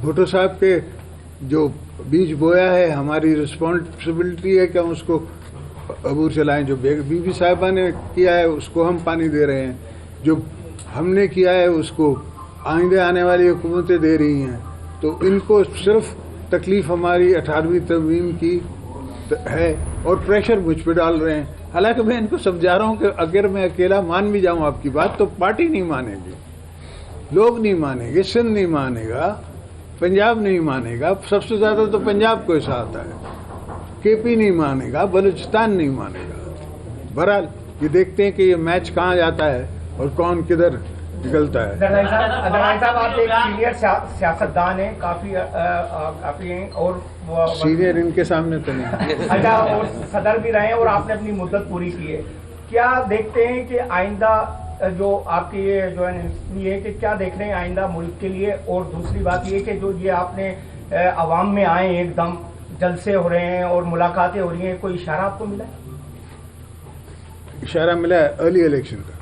بھٹو صاحب کے جو بیج بویا ہے ہماری رسپانسبلٹی ہے کہ ہم اس کو عبور چلائیں. جو بی بی صاحبہ نے کیا ہے اس کو ہم پانی دے رہے ہیں. جو ہم نے کیا ہے اس کو آئندہ آنے والی حکومتیں دے رہی ہیں. تو ان کو صرف تکلیف ہماری 18ویں ترمیم کی ہے اور پریشر مجھ پہ ڈال رہے ہیں. حالانکہ میں ان کو سمجھا رہا ہوں کہ اگر میں اکیلا مان بھی جاؤں آپ کی بات تو پارٹی نہیں مانے گی, لوگ نہیں مانیں گے, سندھ نہیں مانے گا, پنجاب نہیں مانے گا. سب سے زیادہ تو پنجاب کو ایسا آتا ہے, کے پی نہیں مانے گا, بلوچستان نہیں مانے گا. بہرحال یہ دیکھتے ہیں کہ یہ میچ کہاں جاتا ہے اور کون کدھر نکلتا ہے. زرداری صاحب آپ ایک سینئر سیاستدان ہیں, کافی ہیں اور سینئر ان کے سامنے تو نہیں, اور صدر بھی رہے ہیں اور آپ نے اپنی مدت پوری کی ہے. کیا دیکھتے ہیں کہ آئندہ جو آپ کی یہ جو ہے کہ کیا دیکھ رہے ہیں آئندہ ملک کے لیے؟ اور دوسری بات یہ کہ جو یہ آپ نے عوام میں آئے ایک دم جلسے ہو رہے ہیں اور ملاقاتیں ہو رہی ہیں, کوئی اشارہ آپ کو ملا؟ اشارہ ملا ہے ارلی الیکشن کا.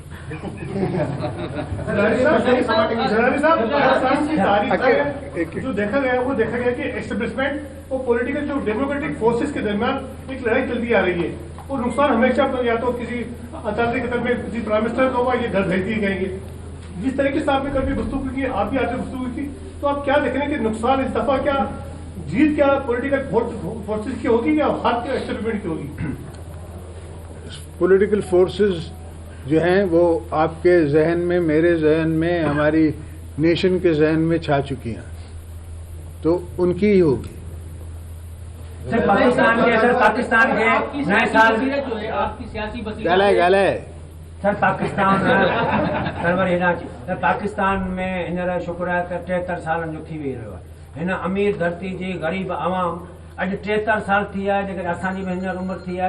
جو دیکھا گیا وہ دیکھا گیا کہ ایسٹیبلشمنٹ اور پولیٹیکل جو ڈیموکریٹک فورسز کے درمیان ایک لڑائی چلتی آ رہی ہے اور نقصان ہمیشہ یا تو کسی اچانک کے طرف میں کسی پرائم منسٹر کا ہوگا, یہ گھر بھیج دیے جائیں گے. جس طریقے سے آپ نے کبھی گفتگو کی, آپ بھی آج گفتگو کی, تو آپ کیا دیکھ رہے ہیں کہ نقصان اس دفعہ کیا جیت کیا پولیٹیکل فورسز کی ہوگی یا ہار کے ایسٹیبلشمنٹ کی ہوگی؟ پولیٹیکل فورسز جو ہیں وہ آپ کے ذہن میں, میرے ذہن میں, ہماری نیشن کے ذہن میں چھا چکی ہیں, تو ان کی ہی ہوگی. پاکستان کے نئے سال گالے سر پاکستان میں ہنر شکر ہے کہ 73 سالن جو تھی وی رہو ہے. ہن امیر دھرتی جی غریب عوام اج 73 سال تھی ہے جے اسانی میں ہنر عمر تھی ہے.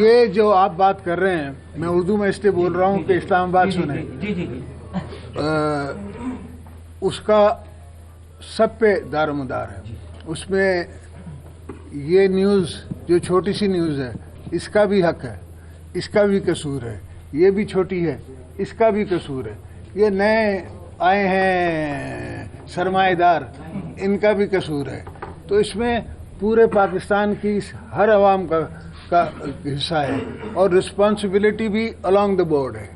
یہ جو آپ بات کر رہے ہیں, میں اردو میں اس لیے بول رہا ہوں کہ اسلام آباد سنیں. اس کا سب پہ دار و مدار ہے. اس میں یہ نیوز جو چھوٹی سی نیوز ہے اس کا بھی حق ہے, اس کا بھی قصور ہے. یہ بھی چھوٹی ہے, اس کا بھی قصور ہے. یہ نئے آئے ہیں سرمایہ دار, ان کا بھی قصور ہے. تو اس میں پورے پاکستان کی ہر عوام کا حصہ ہے اور رسپانسبلٹی بھی along the board ہے.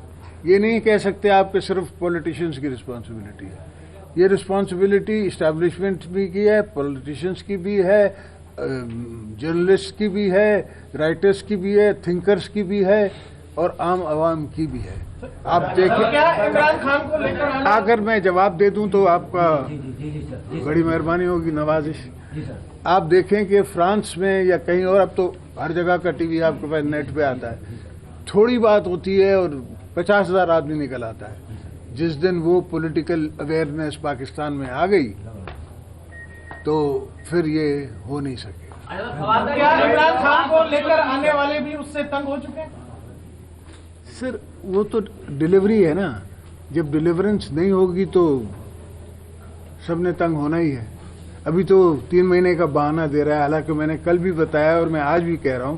یہ نہیں کہہ سکتے آپ کہ صرف پولیٹیشنز کی رسپانسبلٹی ہے. یہ رسپانسبلٹی اسٹیبلشمنٹ بھی کی ہے, پولیٹیشنز کی بھی ہے, جرنلسٹ کی بھی ہے, رائٹرز کی بھی ہے, تھنکرز کی بھی ہے اور عام عوام کی بھی ہے. آپ دیکھیں, اگر میں جواب دے دوں تو آپ کا بڑی مہربانی ہوگی, نوازش. آپ دیکھیں کہ فرانس میں یا کہیں اور, اب تو ہر جگہ کا ٹی وی آپ کے پاس نیٹ پہ آتا ہے, تھوڑی بات ہوتی ہے اور 50,000 آدمی نکل آتا ہے. جس دن وہ پولیٹیکل اویئرنیس پاکستان میں آ گئی تو پھر یہ ہو نہیں سکے. عمران خان کو لے کر آنے والے بھی اس سے تنگ ہو چکے ہیں سر. وہ تو ڈیلیوری ہے نا, جب ڈیلیورنس نہیں ہوگی تو سب نے تنگ ہونا ہی ہے. ابھی تو 3 مہینے کا بہانہ دے رہا ہے. حالانکہ میں نے کل بھی بتایا اور میں آج بھی کہہ رہا ہوں,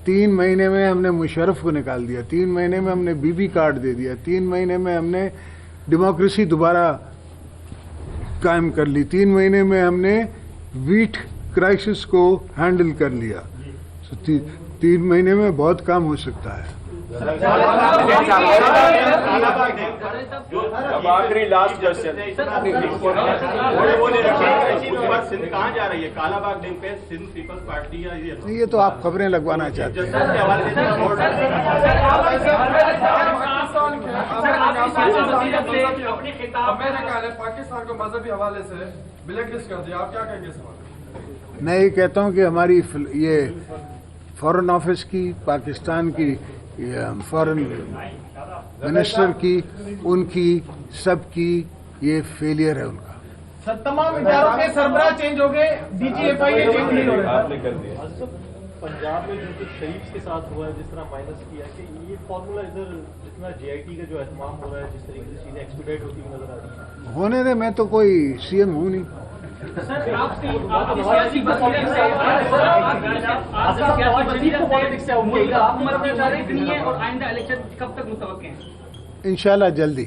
3 مہینے میں ہم نے مشرف کو نکال دیا, 3 مہینے میں ہم نے بی بی کارڈ دے دیا, 3 مہینے میں ہم نے ڈیموکریسی دوبارہ قائم کر لی, 3 مہینے میں ہم نے ویٹ کرائسس کو ہینڈل کر لیا. 3 مہینے میں بہت کام ہو سکتا ہے. آخری لاسٹ کوشچن, سندھ کہاں جا رہی ہے؟ کالا باغ ڈیم پہ سندھ پیپلز پارٹی یہ تو آپ خبریں لگوانا چاہتے ہیں. پاکستان کو مذہبی حوالے سے بلیک لسٹ کر دیا, آپ کیا کہیں گے اس حوالے؟ میں یہ کہتا ہوں کہ ہماری یہ فارن آفس کی, پاکستان کی فارن منسٹر کی, ان کی سب کی یہ فیلئر ہے ان کا. سر تمام اداروں کے سربراہ چینج ہو گئے, DGFI کے چینج نہیں ہو رہے. آپ نے کر دیا. پنجاب میں جو کچھ شریف کے ساتھ ہوا ہے, جس طرح مائنس کیا کہ یہ فارمولا ادھر جتنا JIT کا جو اہتمام ہو رہا ہے, جس طریقے سے چیزیں ایکسپیڈائٹ ہوتی ہوئی نظر آ رہی ہیں. ہونے دے, میں تو کوئی CM ہوں نہیں. اور آئندہ الیکشن کب تک متوقع ہیں؟ انشاءاللہ جلدی.